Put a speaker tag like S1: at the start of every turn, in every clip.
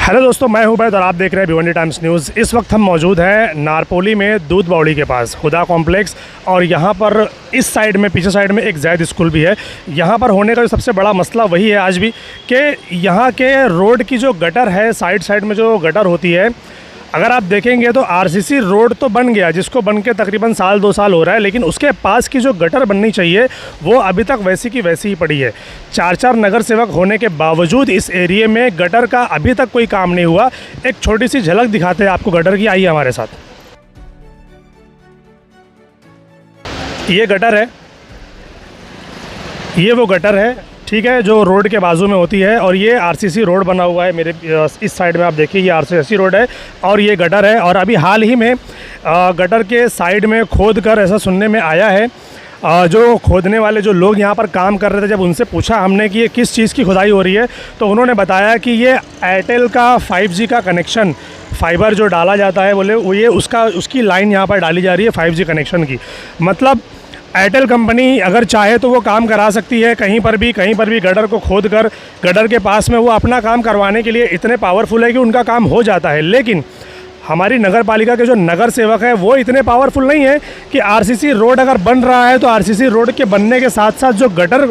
S1: Hello दोस्तों, मैं हूं बैद और आप देख रहे हैं भिवंडी टाइम्स न्यूज़। इस वक्त हम मौजूद हैं नारपोली में दूध बावड़ी के पास हुदा कॉम्प्लेक्स, और यहां पर इस साइड में पीछे साइड में एक जैद स्कूल भी है। यहां पर होने का जो सबसे बड़ा मसला वही है आज भी कि यहां के रोड की जो गटर है, साइड में जो गटर होती है, अगर आप देखेंगे तो आरसीसी रोड तो बन गया, जिसको बन के तकरीबन साल 2 साल हो रहा है, लेकिन उसके पास की जो गटर बननी चाहिए वो अभी तक वैसी की वैसी ही पड़ी है। 4 नगर सेवक होने के बावजूद इस एरिए में गटर का अभी तक कोई काम नहीं हुआ। एक छोटी सी झलक दिखाते हैं आपको गटर की, आइए हमारे साथ। ये गटर है, ये वो गटर है, ठीक है, जो रोड के बाजू में होती है। और ये आरसीसी रोड बना हुआ है मेरे इस साइड में, आप देखिए ये आरसीसी रोड है और ये गटर है। और अभी हाल ही में गटर के साइड में खोद कर, ऐसा सुनने में आया है, जो खोदने वाले जो लोग यहाँ पर काम कर रहे थे, जब उनसे पूछा हमने कि ये किस चीज़ की खुदाई हो रही है, तो उन्होंने बताया कि ये एयरटेल का 5G का कनेक्शन, फाइबर जो डाला जाता है, बोले वो ये उसकी लाइन यहाँ पर डाली जा रही है 5G कनेक्शन की। मतलब एयरटेल कंपनी अगर चाहे तो वो काम करा सकती है कहीं पर भी गटर को खोद कर गटर के पास में वो अपना काम करवाने के लिए इतने पावरफुल है कि उनका काम हो जाता है। लेकिन हमारी नगर पालिका के जो नगर सेवक हैं वो इतने पावरफुल नहीं है कि आरसीसी रोड अगर बन रहा है तो आरसीसी रोड के बनने के साथ साथ जो गटर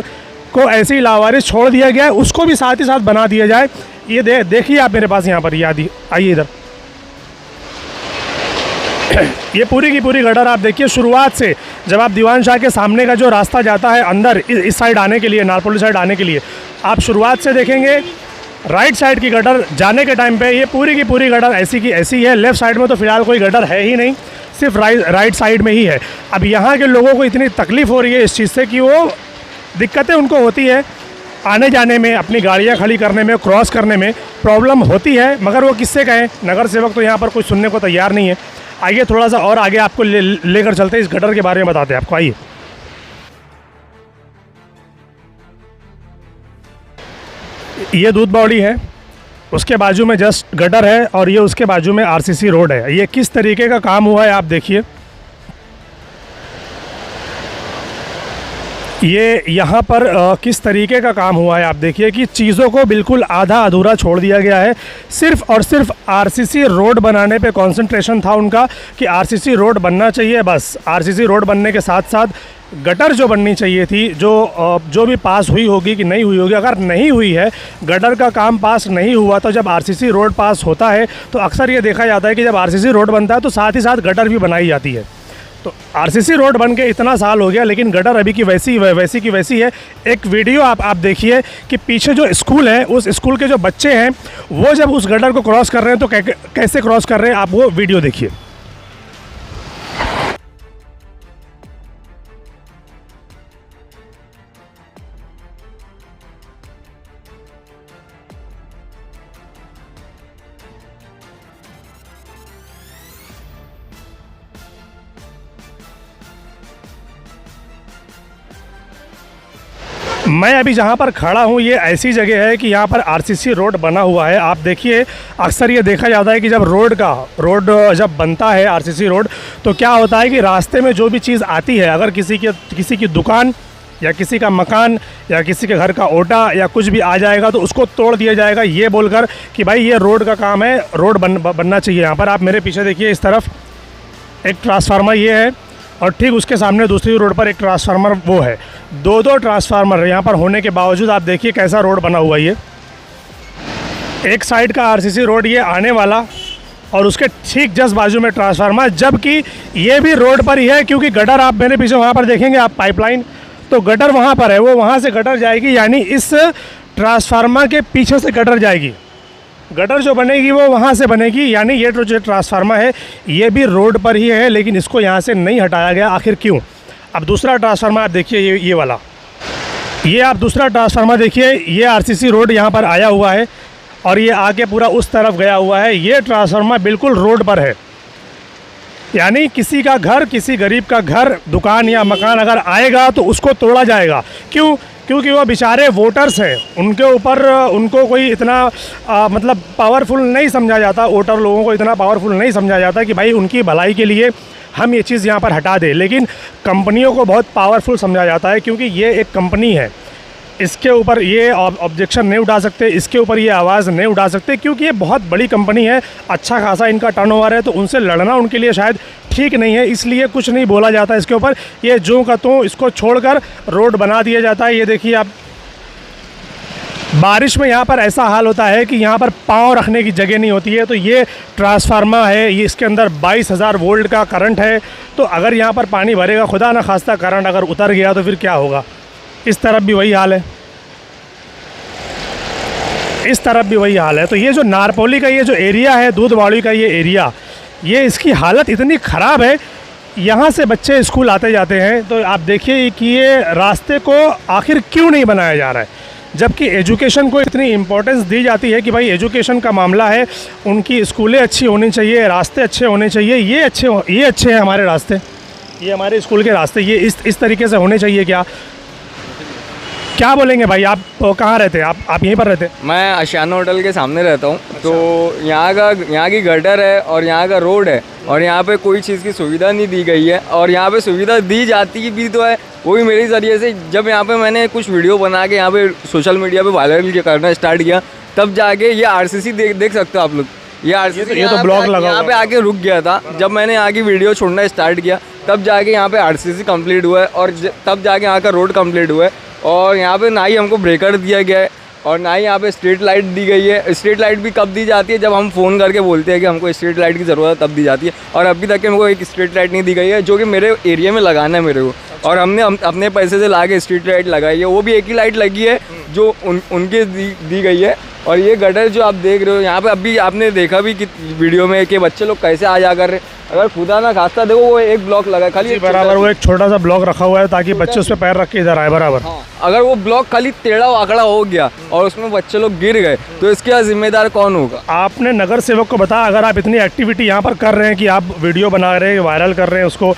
S1: को ऐसे ही लावारिस छोड़ दिया गया है उसको भी साथ ही साथ बना दिया जाए। ये देखिए आप मेरे पास यहाँ पर, याद आइए इधर, ये पूरी की पूरी गटर आप देखिए शुरुआत से, जब आप दीवान शाह के सामने का जो रास्ता जाता है अंदर इस साइड आने के लिए, नारपोली साइड आने के लिए, आप शुरुआत से देखेंगे राइट साइड की गटर जाने के टाइम पे ये पूरी की पूरी गटर ऐसी की ऐसी है। लेफ़्ट साइड में तो फ़िलहाल कोई गटर है ही नहीं, सिर्फ राइट साइड में ही है। अब यहाँ के लोगों को इतनी तकलीफ़ हो रही है इस चीज़ से कि वो दिक्कतें उनको होती है, आने जाने में, अपनी गाड़ियाँ खड़ी करने में, क्रॉस करने में प्रॉब्लम होती है, मगर वो किससे कहें। नगर सेवक तो यहाँ पर कुछ सुनने को तैयार नहीं है। आइए थोड़ा सा और आगे आपको लेकर चलते हैं, इस गटर के बारे में बताते हैं आपको, आइए। ये दूध बावड़ी है, उसके बाजू में जस्ट गटर है और ये उसके बाजू में आरसीसी रोड है। ये किस तरीके का काम हुआ है आप देखिए। ये यहाँ पर किस तरीके का काम हुआ है आप देखिए कि चीज़ों को बिल्कुल आधा अधूरा छोड़ दिया गया है। सिर्फ़ और सिर्फ आरसीसी रोड बनाने पे कंसंट्रेशन था उनका कि आरसीसी रोड बनना चाहिए, बस। आरसीसी रोड बनने के साथ साथ गटर जो बननी चाहिए थी, जो भी पास हुई होगी कि नहीं हुई होगी, अगर नहीं हुई है, गटर का काम पास नहीं हुआ, तो जब आरसीसी रोड पास होता है तो अक्सर ये देखा जाता है कि जब आरसीसी रोड बनता है तो साथ ही साथ गटर भी बनाई जाती है। तो आरसीसी रोड बन के इतना साल हो गया, लेकिन गटर अभी की वैसी की वैसी है। एक वीडियो आप देखिए कि पीछे जो स्कूल है, उस स्कूल के जो बच्चे हैं वो जब उस गटर को क्रॉस कर रहे हैं तो कैसे क्रॉस कर रहे हैं, आप वो वीडियो देखिए। मैं अभी जहाँ पर खड़ा हूँ ये ऐसी जगह है कि यहाँ पर आरसीसी रोड बना हुआ है। आप देखिए, अक्सर ये देखा जाता है कि जब रोड जब बनता है आरसीसी रोड, तो क्या होता है कि रास्ते में जो भी चीज़ आती है, अगर किसी की दुकान या किसी का मकान या किसी के घर का ओटा या कुछ भी आ जाएगा तो उसको तोड़ दिया जाएगा, ये बोलकर कि भाई ये रोड का काम है, रोड बनना चाहिए। यहाँ पर आप मेरे पीछे देखिए, इस तरफ एक ट्रांसफार्मर ये है और ठीक उसके सामने दूसरी रोड पर एक ट्रांसफार्मर वो है। दो ट्रांसफार्मर यहाँ पर होने के बावजूद आप देखिए कैसा रोड बना हुआ है। ये एक साइड का आरसीसी रोड ये आने वाला और उसके ठीक जस्ट बाजू में ट्रांसफार्मर, जबकि ये भी रोड पर ही है, क्योंकि गटर आप मेरे पीछे वहाँ पर देखेंगे आप पाइपलाइन, तो गटर वहाँ पर है, वो वहाँ से गटर जाएगी, यानी इस ट्रांसफार्मर के पीछे से गटर जाएगी। गटर जो बनेगी वो वहाँ से बनेगी, यानी ये जो ट्रांसफार्मर है ये भी रोड पर ही है, लेकिन इसको यहाँ से नहीं हटाया गया। आखिर क्यों? अब दूसरा ट्रांसफार्मर आप देखिए, ये वाला, ये आप दूसरा ट्रांसफार्मर देखिए, ये आरसीसी रोड यहाँ पर आया हुआ है और ये आके पूरा उस तरफ गया हुआ है। ये ट्रांसफार्मर बिल्कुल रोड पर है, यानी किसी का घर, किसी गरीब का घर, दुकान या मकान अगर आएगा तो उसको तोड़ा जाएगा। क्यों? क्योंकि वो बेचारे वोटर्स हैं, उनके ऊपर उनको कोई इतना मतलब पावरफुल नहीं समझा जाता, वोटर लोगों को इतना पावरफुल नहीं समझा जाता कि भाई उनकी भलाई के लिए हम ये चीज़ यहाँ पर हटा दें। लेकिन कंपनियों को बहुत पावरफुल समझा जाता है, क्योंकि ये एक कंपनी है, इसके ऊपर ये ऑब्जेक्शन नहीं उठा सकते, इसके ऊपर ये आवाज़ नहीं उठा सकते, क्योंकि ये बहुत बड़ी कंपनी है, अच्छा खासा इनका टर्नओवर है, तो उनसे लड़ना उनके लिए शायद ठीक नहीं है, इसलिए कुछ नहीं बोला जाता इसके ऊपर। ये जो का तो इसको छोड़कर रोड बना दिया जाता है। ये देखिए आप, बारिश में यहाँ पर ऐसा हाल होता है कि यहाँ पर पाँव रखने की जगह नहीं होती है। तो ये ट्रांसफार्मर है, ये इसके अंदर 22,000 वोल्ट का करंट है। तो अगर यहाँ पर पानी भरेगा, खुदा ना खास्ता करंट अगर उतर गया तो फिर क्या होगा। इस तरफ भी वही हाल है, इस तरफ भी वही हाल है। तो ये जो नारपोली का ये जो एरिया है, दूधवाड़ी का ये एरिया, ये इसकी हालत इतनी ख़राब है, यहाँ से बच्चे स्कूल आते जाते हैं। तो आप देखिए कि ये रास्ते को आखिर क्यों नहीं बनाया जा रहा है, जबकि एजुकेशन को इतनी इम्पोर्टेंस दी जाती है कि भाई एजुकेशन का मामला है, उनकी स्कूलें अच्छी होनी चाहिए, रास्ते अच्छे होने चाहिए। ये अच्छे हैं हमारे रास्ते, ये हमारे स्कूल के रास्ते, ये इस तरीके से होने चाहिए। क्या बोलेंगे भाई, आप कहाँ रहते हैं? आप यहीं पर रहते हैं?
S2: मैं आशियाना होटल के सामने रहता हूँ। अच्छा। तो यहाँ की गटर है और यहाँ का रोड है, और यहाँ पे कोई चीज़ की सुविधा नहीं दी गई है, और यहाँ पे सुविधा दी जाती भी तो है वो भी मेरे ज़रिए से। जब यहाँ पे मैंने कुछ वीडियो बना के यहाँ पे सोशल मीडिया पे वायरल करना स्टार्ट किया, तब जाके ये आरसीसी देख सकते हो आप लोग। ये आरसीसी
S1: ये तो ब्लॉक लगा,
S2: यहाँ पे आके रुक गया था। जब मैंने यहाँ की वीडियो छोड़ना स्टार्ट किया, तब जाके यहाँ पे आरसीसी कंप्लीट हुआ है, और तब जाके यहाँ का रोड कंप्लीट हुआ है। और यहाँ पे ना ही हमको ब्रेकर दिया गया है, और ना ही यहाँ पे स्ट्रीट लाइट दी गई है। स्ट्रीट लाइट भी कब दी जाती है, जब हम फ़ोन करके बोलते हैं कि हमको स्ट्रीट लाइट की ज़रूरत है, तब दी जाती है। और अभी तक हमको एक स्ट्रीट लाइट नहीं दी गई है, जो कि मेरे एरिया में लगाना है मेरे को। और हमने अपने पैसे से ला के स्ट्रीट लाइट लगाई है, वो भी एक ही लाइट लगी है जो उनके दी गई है। और ये गटर जो आप देख रहे हो यहाँ पे, अभी आपने देखा भी कि वीडियो में कि बच्चे लोग कैसे आ जा कर रहे। अगर खुदा ना खास्ता देखो, वो एक ब्लॉक लगा है खाली,
S1: बराबर वो एक छोटा सा ब्लॉक रखा हुआ है ताकि बच्चे उस पर पैर रख के इधर आए बराबर।
S2: हाँ, अगर वो ब्लॉक खाली टेढ़ा आंकड़ा हो गया और उसमें बच्चे लोग गिर गए, तो इसका जिम्मेदार कौन होगा?
S1: आपने नगर सेवक को बताया, अगर आप इतनी एक्टिविटी यहाँ पर कर रहे हैं कि आप वीडियो बना रहे हैं, वायरल कर रहे हैं, उसको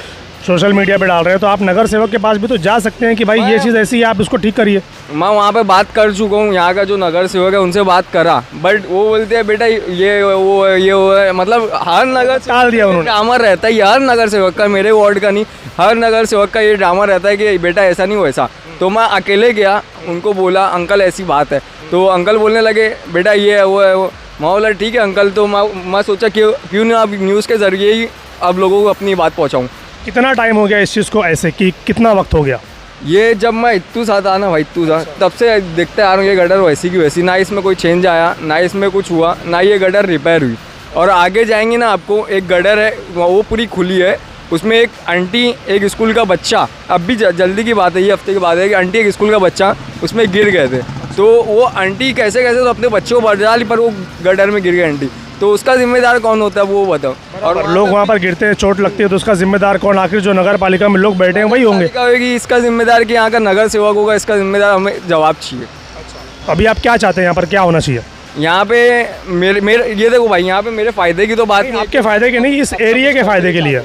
S1: सोशल मीडिया पे डाल रहे हैं, तो आप नगर सेवक के पास भी तो जा सकते हैं कि भाई ये चीज़ ऐसी है, आप उसको ठीक करिए।
S2: मैं वहाँ पे बात कर चुका हूँ, यहाँ का जो नगर सेवक है उनसे बात करा, बट वो बोलते हैं बेटा ये वो मतलब हर नगर
S1: टाल दिया उन्होंने।
S2: ड्रामा रहता है हर नगर सेवक का, मेरे वार्ड का नहीं, हर नगर सेवक का ये ड्रामा रहता है कि बेटा ऐसा नहीं वैसा। तो मैं अकेले गया, उनको बोला अंकल ऐसी बात है, तो अंकल बोलने लगे बेटा ये है वो है वो। मैं बोला ठीक है अंकल। तो मैं सोचा क्यों ना अब न्यूज़ के ज़रिए ही अब लोगों को अपनी बात पहुँचाऊँ।
S1: कितना टाइम हो गया इस चीज़ को ऐसे कि कितना वक्त हो गया?
S2: ये जब मैं इत्तू सा था ना भाई, इत्तू सा, तब से देखते आ रहा हूँ ये गटर वैसी की वैसी, ना इसमें कोई चेंज आया, ना इसमें कुछ हुआ, ना ये गटर रिपेयर हुई। और आगे जाएंगे ना, आपको एक गटर है वो पूरी खुली है, उसमें एक आंटी एक स्कूल का बच्चा, अब भी जल्दी की बात है, ये हफ्ते की बात है कि आंटी एक स्कूल का बच्चा उसमें गिर गए थे। तो वो आंटी कैसे तो अपने बच्चे को बचा ली, पर वो गटर में गिर गई आंटी, तो उसका जिम्मेदार कौन होता है वो बताओ।
S1: और लोग वहाँ पर गिरते हैं, चोट लगती है, तो उसका जिम्मेदार कौन? आखिर जो नगर पालिका में लोग बैठे हैं वही होंगे।
S2: इसका जिम्मेदार कि यहाँ का नगर सेवक होगा, इसका जिम्मेदार हमें जवाब चाहिए।
S1: अभी आप क्या चाहते हैं, यहाँ पर क्या होना चाहिए?
S2: यहाँ पे मेरे ये देखो भाई, यहाँ पे मेरे फ़ायदे की तो बात नहीं,
S1: आपके फ़ायदे की नहीं, इस एरिया के फ़ायदे के लिए।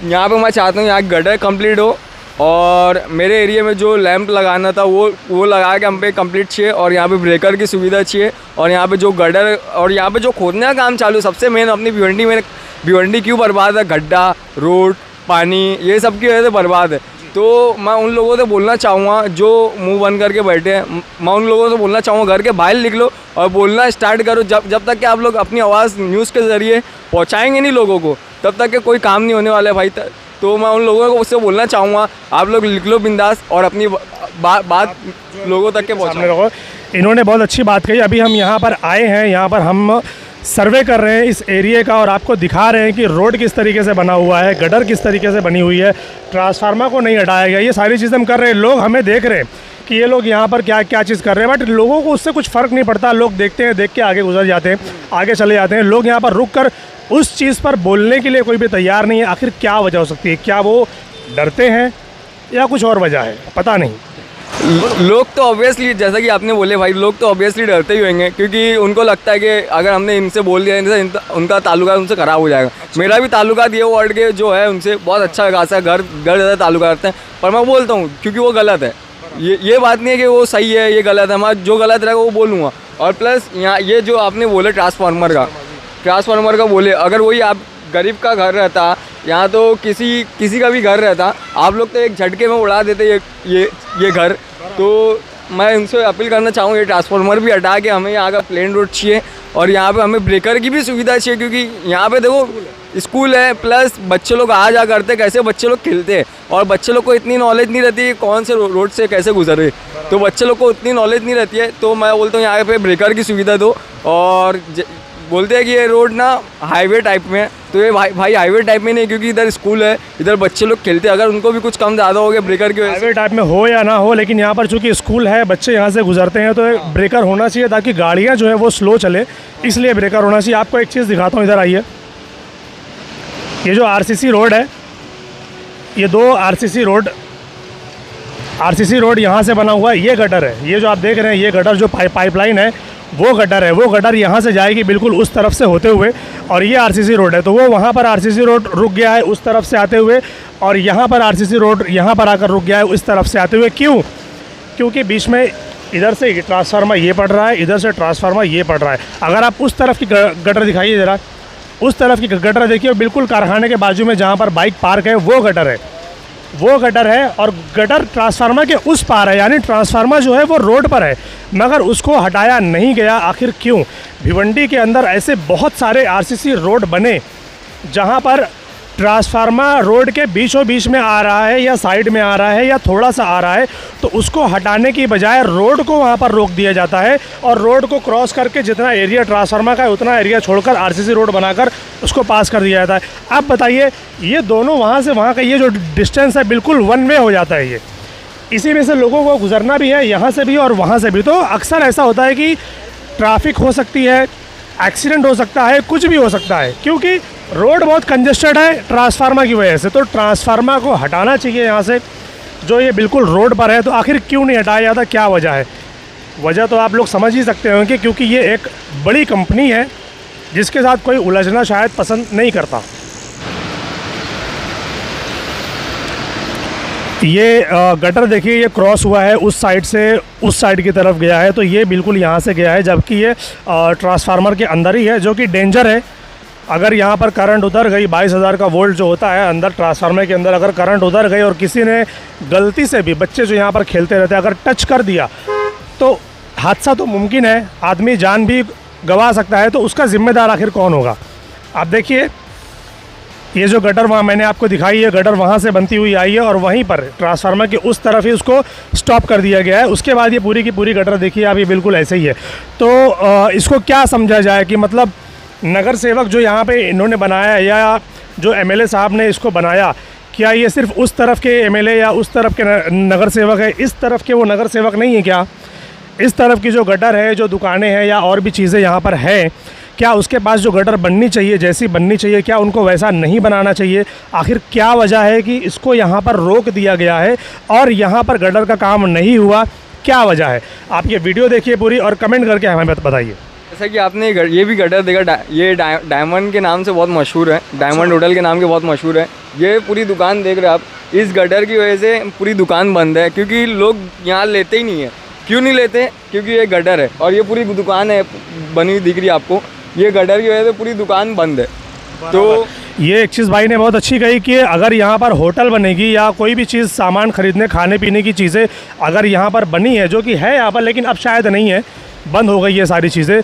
S2: यहाँ पे मैं चाहता हूँ यहाँ गटर कंप्लीट हो, और मेरे एरिया में जो लैंप लगाना था वो लगा के हम पे कंप्लीट चाहिए, और यहाँ पे ब्रेकर की सुविधा चाहिए, और यहाँ पे जो गटर और यहाँ पे जो खोदने का काम चालू, सबसे मेन अपनी भिवंडी क्यों बर्बाद है, गड्ढा, रोड, पानी, ये सब की वजह से बर्बाद है। तो मैं उन लोगों से बोलना चाहूँगा जो मुंह बंद करके बैठे हैं, मैं उन लोगों से बोलना चाहूँगा घर के बाहर निकलो और बोलना स्टार्ट करो। जब तक कि आप लोग अपनी आवाज़ न्यूज़ के ज़रिए पहुँचाएँगे नहीं लोगों को, तब तक के कोई काम नहीं होने वाला है भाई। तो मैं उन लोगों को उससे बोलना चाहूँगा, आप लोग लिख लो बिंदास और अपनी बात लोगों तक के पहुँचाओ।
S1: इन्होंने बहुत अच्छी बात कही। अभी हम यहाँ पर आए हैं, यहाँ पर हम सर्वे कर रहे हैं इस एरिया का, और आपको दिखा रहे हैं कि रोड किस तरीके से बना हुआ है, गटर किस तरीके से बनी हुई है, ट्रांसफार्मर को नहीं हटाया गया, ये सारी चीज़ें हम कर रहे हैं। लोग हमें देख रहे हैं कि ये लोग यहाँ पर क्या क्या चीज़ कर रहे हैं, बट लोगों को उससे कुछ फ़र्क नहीं पड़ता। लोग देखते हैं, देख के आगे गुजर जाते हैं, आगे चले जाते हैं। लोग यहाँ पर रुक कर उस चीज़ पर बोलने के लिए कोई भी तैयार नहीं है। आखिर क्या वजह हो सकती है? क्या वो डरते हैं या कुछ और वजह है, पता नहीं।
S2: लोग तो ऑब्वियसली, जैसा कि आपने बोले भाई, लोग तो ऑब्वियसली डरते ही होंगे, क्योंकि उनको लगता है कि अगर हमने इनसे बोल दिया, इनसे उनका ताल्लुका उनसे ख़राब हो जाएगा। मेरा भी ताल्लुका ये वार्ड के जो है उनसे बहुत अच्छा खासा घर ज़्यादा ताल्लुका रखते हैं, पर मैं बोलता हूँ क्योंकि वो गलत है। ये बात नहीं है कि वो सही है ये गलत है, मैं जो गलत रहेगा वो बोलूँगा। और प्लस यहाँ ये जो आपने बोले ट्रांसफार्मर का बोले, अगर वही आप गरीब का घर रहता, यहाँ तो किसी का भी घर रहता, आप लोग तो एक झटके में उड़ा देते ये घर। तो मैं उनसे अपील करना चाहूँगा ये ट्रांसफार्मर भी हटा के हमें यहाँ का प्लेन रोड चाहिए और यहाँ पे हमें ब्रेकर की भी सुविधा चाहिए, क्योंकि यहाँ पे देखो स्कूल है प्लस बच्चे लोग आ जा करते, कैसे बच्चे लोग खेलते हैं और बच्चे लोग को इतनी नॉलेज नहीं रहती है कौन से रोड से कैसे गुजरे, तो बच्चे लोग को इतनी नॉलेज नहीं रहती है। तो मैं बोलता हूँ यहाँ पे ब्रेकर की सुविधा दो। और बोलते हैं कि ये रोड ना हाईवे टाइप में है, तो ये भाई हाईवे टाइप में नहीं, क्योंकि इधर स्कूल है, इधर बच्चे लोग खेलते हैं, अगर उनको भी कुछ कम ज़्यादा हो गया ब्रेकर की वजह से।
S1: हाईवे टाइप में हो या ना हो, लेकिन यहाँ पर चूंकि स्कूल है, बच्चे यहाँ से गुजरते हैं, तो एक ब्रेकर होना चाहिए ताकि गाड़ियाँ जो है वो स्लो चले, इसलिए ब्रेकर होना चाहिए। आपको एक चीज़ दिखाता हूँ, इधर आइए। ये जो आरसीसी रोड है, ये दो आरसीसी रोड यहाँ से बना हुआ है। ये गटर है, ये जो आप देख रहे हैं, ये गटर जो पाइपलाइन है वो गटर है। वो गटर यहाँ से जाएगी बिल्कुल उस तरफ से होते हुए, और ये आरसीसी रोड है। तो वो वहाँ पर आरसीसी रोड रुक गया है उस तरफ से आते हुए, और यहाँ पर आरसीसी रोड यहाँ पर आकर रुक गया है उस तरफ से आते हुए। क्यों? क्योंकि बीच में इधर से ट्रांसफार्मर ये पड़ रहा है, इधर से ट्रांसफार्मर ये पड़ रहा है। अगर आप उस तरफ की गटर दिखाइए ज़रा, उस तरफ की गटर देखिए, बिल्कुल कारखाने के बाजू में जहाँ पर बाइक पार्क है वो गटर है, वो गटर है। और गटर ट्रांसफार्मर के उस पार है, यानी ट्रांसफार्मर जो है वो रोड पर है, मगर उसको हटाया नहीं गया। आखिर क्यों? भिवंडी के अंदर ऐसे बहुत सारे आरसीसी रोड बने जहां पर ट्रांसफार्मर रोड के बीचों बीच में आ रहा है या साइड में आ रहा है या थोड़ा सा आ रहा है, तो उसको हटाने की बजाय रोड को वहां पर रोक दिया जाता है, और रोड को क्रॉस करके जितना एरिया ट्रांसफार्मर का है उतना एरिया छोड़कर आरसीसी रोड बनाकर उसको पास कर दिया जाता है। अब बताइए, ये दोनों वहाँ से वहाँ का ये जो डिस्टेंस है बिल्कुल वन वे हो जाता है। ये इसी में से लोगों को गुजरना भी है, यहाँ से भी और वहाँ से भी। तो अक्सर ऐसा होता है कि ट्रैफिक हो सकती है, एक्सीडेंट हो सकता है, कुछ भी हो सकता है, क्योंकि रोड बहुत कंजेस्टेड है ट्रांसफार्मर की वजह से। तो ट्रांसफार्मर को हटाना चाहिए यहाँ से, जो ये बिल्कुल रोड पर है। तो आखिर क्यों नहीं हटाया जाता, क्या वजह है? वजह तो आप लोग समझ ही सकते होंगे, क्योंकि ये एक बड़ी कंपनी है जिसके साथ कोई उलझना शायद पसंद नहीं करता। ये गटर देखिए, ये क्रॉस हुआ है उस साइड से उस साइड की तरफ गया है, तो ये बिल्कुल यहाँ से गया है, जबकि ये ट्रांसफार्मर के अंदर ही है, जो कि डेंजर है। अगर यहाँ पर करंट उतर गई, 22,000 का वोल्ट जो होता है अंदर ट्रांसफार्मर के अंदर, अगर करंट उतर गई और किसी ने गलती से भी, बच्चे जो यहाँ पर खेलते रहते हैं, अगर टच कर दिया तो हादसा तो मुमकिन है, आदमी जान भी गंवा सकता है। तो उसका ज़िम्मेदार आखिर कौन होगा? आप देखिए, ये जो गटर वहाँ मैंने आपको दिखाई है, गटर वहाँ से बनती हुई आई है, और वहीं पर ट्रांसफार्मर के उस तरफ ही उसको स्टॉप कर दिया गया है। उसके बाद ये पूरी की पूरी गटर देखिए आप, ये बिल्कुल ऐसे ही है। तो इसको क्या समझा जाए कि मतलब नगर सेवक जो यहाँ पे इन्होंने बनाया है, या जो एमएलए साहब ने इसको बनाया, क्या ये सिर्फ उस तरफ के एमएलए या उस तरफ के नगर सेवक है, इस तरफ के वो नगर सेवक नहीं है क्या? इस तरफ की जो गटर है, जो दुकानें हैं या और भी चीज़ें यहाँ पर हैं, क्या उसके पास जो गटर बननी चाहिए, जैसी बननी चाहिए, क्या उनको वैसा नहीं बनाना चाहिए? आखिर क्या वजह है कि इसको यहाँ पर रोक दिया गया है और यहाँ पर गटर का काम नहीं हुआ? क्या वजह है? आप ये वीडियो देखिए पूरी और कमेंट करके हमें बताइए।
S2: जैसा कि आपने ये भी गटर देखा, ये डायमंड के नाम से बहुत मशहूर है, डायमंड होटल के नाम के बहुत मशहूर है। ये पूरी दुकान देख रहे हैं आप, इस गटर की वजह से पूरी दुकान बंद है, क्योंकि लोग यहाँ लेते ही नहीं है। क्यों नहीं लेते? क्योंकि ये गटर है, और ये पूरी दुकान है बनी हुई दिख रही है आपको, ये गटर की वजह से पूरी दुकान बंद है। तो
S1: ये एक चीज़ भाई ने बहुत अच्छी कही कि अगर यहाँ पर होटल बनेगी या कोई भी चीज़ सामान खरीदने खाने पीने की चीज़ें अगर यहाँ पर बनी है, जो कि है यहाँ पर, लेकिन अब शायद नहीं है, बंद हो गई ये सारी चीज़ें।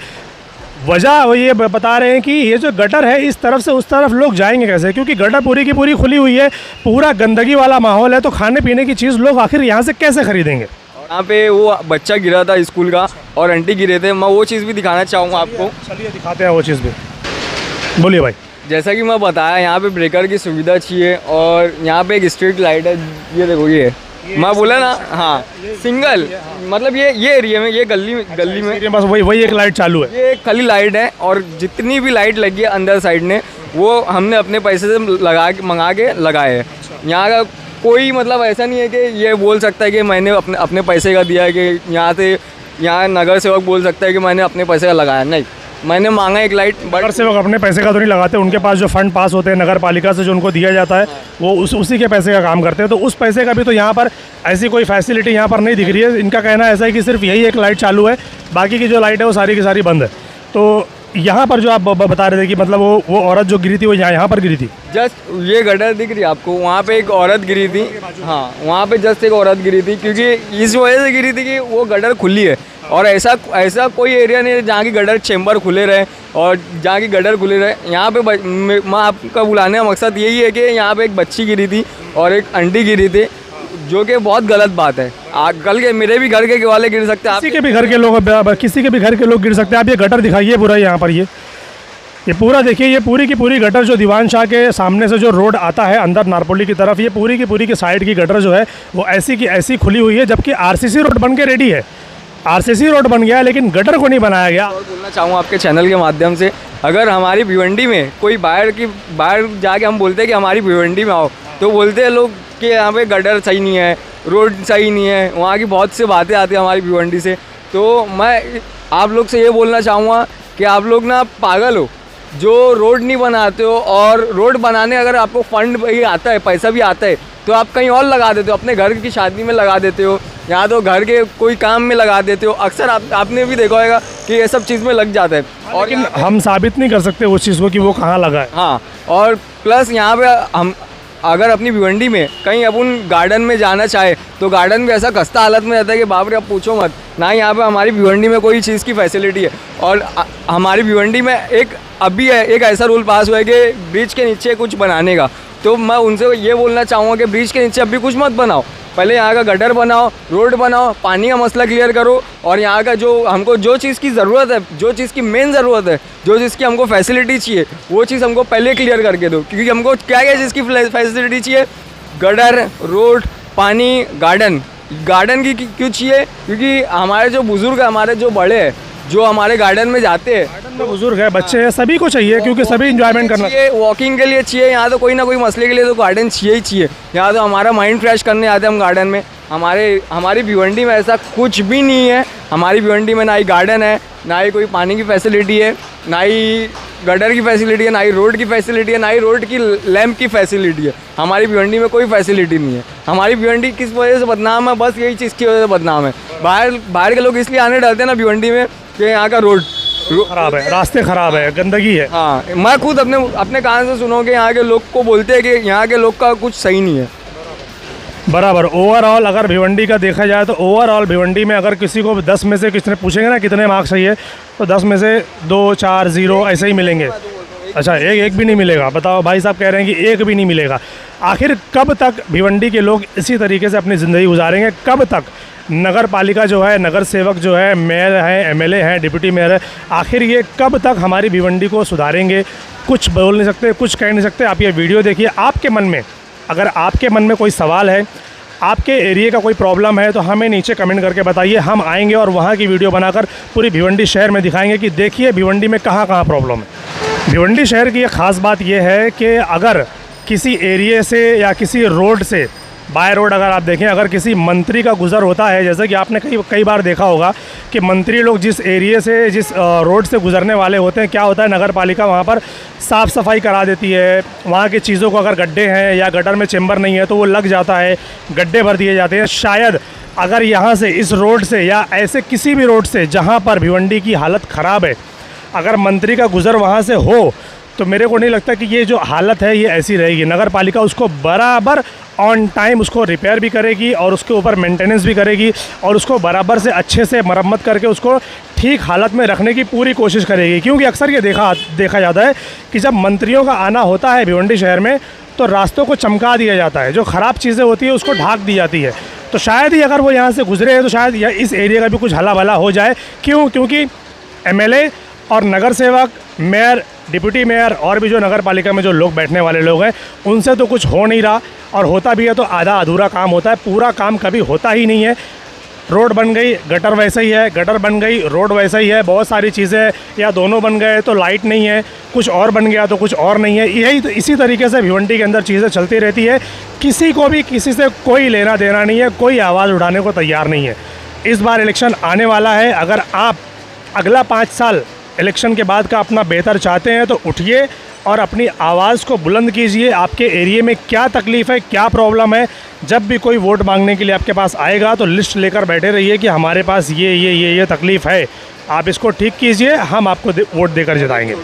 S1: वजह वो ये बता रहे हैं कि ये जो गटर है, इस तरफ से उस तरफ लोग जाएंगे कैसे? क्योंकि गटर पूरी की पूरी खुली हुई है, पूरा गंदगी वाला माहौल है, तो खाने पीने की चीज़ लोग आखिर यहाँ से कैसे खरीदेंगे?
S2: यहाँ पे वो बच्चा गिरा था स्कूल का और आंटी गिरे थे, मैं वो चीज़ भी दिखाना चाहूँगा आपको।
S1: चलिए दिखाते हैं वो चीज़ भी। बोलिए भाई।
S2: जैसा कि मैं बताया, यहाँ पे ब्रेकर की सुविधा चाहिए, और यहाँ पे एक स्ट्रीट लाइट है, ये देखो, ये मैं बोला ना, हाँ सिंगल, मतलब ये एरिया में, ये गली में
S1: बस वही एक लाइट चालू है,
S2: ये खाली लाइट है, और जितनी भी लाइट लगी है अंदर साइड ने, वो हमने अपने पैसे से मंगा के लगाए हैं। यहाँ का कोई मतलब ऐसा नहीं है कि ये बोल सकता है कि मैंने अपने पैसे का दिया है, कि यहाँ नगर सेवक बोल सकता है कि मैंने अपने पैसे का लगाया। नहीं, मैंने मांगा एक लाइट।
S1: नगर सेवक अपने पैसे का तो नहीं लगाते, उनके पास जो फंड पास होते हैं नगर पालिका से, जो उनको दिया जाता है, वो उसी के पैसे का काम करते हैं। तो उस पैसे का भी तो यहाँ पर ऐसी कोई फैसिलिटी यहाँ पर नहीं दिख रही है। इनका कहना ऐसा है कि सिर्फ यही एक लाइट चालू है, बाकी की जो लाइट है वो सारी की सारी बंद है। तो यहाँ पर जो आप बता रहे थे कि मतलब वो औरत जो गिरी थी वो यहाँ पर गिरी थी।
S2: जस्ट ये गटर दिख रही है आपको, वहाँ पे एक औरत गिरी थी। हाँ, वहाँ पे जस्ट एक औरत गिरी थी, क्योंकि इस वजह से गिरी थी कि वो गटर खुली है, और ऐसा कोई एरिया नहीं है जहाँ की गटर चेम्बर खुले रहे और जहाँ की गटर खुले रहे। यहाँ पे मैं आपका बुलाने का मकसद यही है कि यहाँ पे एक बच्ची गिरी थी और एक आंटी गिरी थी, जो कि बहुत गलत बात है। कल के मेरे भी घर के वाले गिर सकते हैं,
S1: किसी के भी घर के लोग गिर सकते हैं। आप ये गटर दिखाइए पूरा, यहाँ पर ये पूरा देखिए, ये पूरी की पूरी गटर जो दीवान शाह के सामने से जो रोड आता है अंदर नारपोली की तरफ, ये पूरी की साइड की गटर जो है वो ऐसी की ऐसी खुली हुई है, जबकि आरसीसी रोड बन के रेडी है। आरसीसी रोड बन गया है लेकिन गटर को नहीं बनाया गया।
S2: और बोलना चाहूँगा आपके चैनल के माध्यम से, अगर हमारी भिवंडी में कोई बाहर जाके हम बोलते हैं कि हमारी भिवंडी में आओ, तो बोलते हैं लोग कि यहाँ पे गटर सही नहीं है, रोड सही नहीं है, वहाँ की बहुत सी बातें आती हैं हमारी भिवंडी से। तो मैं आप लोग से ये बोलना चाहूँगा कि आप लोग ना पागल हो जो रोड नहीं बनाते हो, और रोड बनाने अगर आपको फंड भी आता है, पैसा भी आता है, तो आप कहीं और लगा देते हो, अपने घर की शादी में लगा देते हो, या तो घर के कोई काम में लगा देते हो। अक्सर आपने भी देखा होगा कि ये सब चीज़ में लग जाता है, और
S1: लेकिन हम साबित नहीं कर सकते उस चीज़ को कि वो कहाँ लगा है।
S2: हाँ, और प्लस यहाँ पे हम अगर अपनी भिवंडी में कहीं अपन गार्डन में जाना चाहे तो गार्डन भी ऐसा खस्ता हालत में रहता है कि बाप रे अब पूछो मत। ना यहाँ पे हमारी भिवंडी में कोई चीज़ की फैसिलिटी है, और हमारी भिवंडी में अभी एक ऐसा रूल पास हुआ है कि ब्रिज के नीचे कुछ बनाने का। तो मैं उनसे ये बोलना चाहूँगा कि ब्रिज के नीचे अभी कुछ मत बनाओ, पहले यहाँ का गटर बनाओ, रोड बनाओ, पानी का मसला क्लियर करो, और यहाँ का हमको जो चीज़ की ज़रूरत है, जो चीज़ की मेन ज़रूरत है, जो चीज़ की हमको फैसिलिटी चाहिए, वो चीज़ हमको पहले क्लियर करके दो। क्योंकि हमको क्या चीज़ की फैसिलिटी चाहिए? गटर, रोड, पानी, गार्डन की क्यों चाहिए? क्योंकि हमारे जो बुज़ुर्ग है, हमारे जो बड़े हैं, जो हमारे गार्डन में जाते हैं,
S1: बुजुर्ग है, बच्चे हैं, सभी को चाहिए, क्योंकि सभी इंजॉयमेंट करना
S2: चाहिए, वॉकिंग के लिए चाहिए। यहाँ तो कोई ना कोई मसले के लिए तो गार्डन चाहिए ही चाहिए। यहाँ तो हमारा माइंड फ्रेश करने आते हैं हम गार्डन में। हमारी भिवंडी में ऐसा कुछ भी नहीं है। हमारी भिवंडी में ना ही गार्डन है, ना ही कोई पानी की फैसिलिटी है, ना ही गटर की फैसिलिटी है, ना ही रोड की फैसिलिटी है, ना ही रोड की लैंप की फैसिलिटी है। हमारी भिवंडी में कोई फैसिलिटी नहीं है। हमारी भिवंडी किस वजह से बदनाम है? बस यही चीज़ की वजह से बदनाम है। बाहर के लोग इसलिए आने डरते हैं ना भिवंडी में कि यहाँ का रोड
S1: खराब है, रास्ते खराब है, गंदगी है।
S2: हाँ, मैं खुद अपने कान से सुनो कि यहाँ के लोग को बोलते हैं कि यहाँ के लोग का कुछ सही नहीं है।
S1: बराबर। ओवरऑल अगर भिवंडी का देखा जाए तो ओवरऑल भिवंडी में अगर किसी को 10 में से किसने पूछेंगे ना कितने मार्क्स चाहिए, तो 10 में से 2, 4, 0 ऐसे ही मिलेंगे। अच्छा, एक भी नहीं मिलेगा? बताओ, भाई साहब कह रहे हैं कि एक भी नहीं मिलेगा। आखिर कब तक भिवंडी के लोग इसी तरीके से अपनी ज़िंदगी गुजारेंगे? कब तक नगर पालिका जो है, नगर सेवक जो है, मेयर हैं, एमएलए हैं, डिप्टी मेयर है, आखिर ये कब तक हमारी भिवंडी को सुधारेंगे? कुछ बोल नहीं सकते, कुछ कह नहीं सकते। आप ये वीडियो देखिए, आपके मन में अगर आपके मन में कोई सवाल है, आपके एरिया का कोई प्रॉब्लम है, तो हमें नीचे कमेंट करके बताइए। हम आएंगे और वहाँ की वीडियो बनाकर पूरी भिवंडी शहर में दिखाएंगे कि देखिए भिवंडी में कहाँ कहाँ प्रॉब्लम है। भिवंडी शहर की एक ख़ास बात यह है कि अगर किसी एरिए से या किसी रोड से, बाय रोड अगर आप देखें, अगर किसी मंत्री का गुज़र होता है, जैसे कि आपने कई बार देखा होगा कि मंत्री लोग जिस एरिए से, जिस रोड से गुज़रने वाले होते हैं, क्या होता है, नगर पालिका वहाँ पर साफ़ सफाई करा देती है। वहाँ की चीज़ों को, अगर गड्ढे हैं या गटर में चेम्बर नहीं है तो वो लग जाता है, गड्ढे भर दिए जाते हैं। शायद अगर यहाँ से, इस रोड से या ऐसे किसी भी रोड से जहाँ पर भिवंडी की हालत ख़राब है, अगर मंत्री का गुज़र वहाँ से हो, तो मेरे को नहीं लगता कि ये जो हालत है ये ऐसी रहेगी। नगर पालिका उसको बराबर ऑन टाइम उसको रिपेयर भी करेगी और उसके ऊपर मेंटेनेंस भी करेगी और उसको बराबर से अच्छे से मरम्मत करके उसको ठीक हालत में रखने की पूरी कोशिश करेगी। क्योंकि अक्सर ये देखा जाता है कि जब मंत्रियों का आना होता है भिवंडी शहर में, तो रास्तों को चमका दिया जाता है, जो ख़राब चीज़ें होती है उसको ढाक दी जाती है। तो शायद ही अगर वो यहाँ से गुजरे हैं तो शायद इस एरिया का भी कुछ हला भला हो जाए। क्योंकि एमएलए और नगर सेवक, मेयर, डिप्टी मेयर और भी जो नगर पालिका में जो लोग बैठने वाले लोग हैं, उनसे तो कुछ हो नहीं रहा, और होता भी है तो आधा अधूरा काम होता है, पूरा काम कभी होता ही नहीं है। रोड बन गई, गटर वैसे ही है, गटर बन गई, रोड वैसा ही है, बहुत सारी चीज़ें या दोनों बन गए तो लाइट नहीं है, कुछ और बन गया तो कुछ और नहीं है। इसी तरीके से भिवंडी के अंदर चीज़ें चलती रहती है। किसी को भी किसी से कोई लेना देना नहीं है, कोई आवाज़ उठाने को तैयार नहीं है। इस बार इलेक्शन आने वाला है, अगर आप अगला 5 साल इलेक्शन के बाद का अपना बेहतर चाहते हैं तो उठिए और अपनी आवाज़ को बुलंद कीजिए। आपके एरिया में क्या तकलीफ़ है, क्या प्रॉब्लम है, जब भी कोई वोट मांगने के लिए आपके पास आएगा तो लिस्ट लेकर बैठे रहिए कि हमारे पास ये तकलीफ़ है, आप इसको ठीक कीजिए, हम आपको वोट देकर जिताएंगे।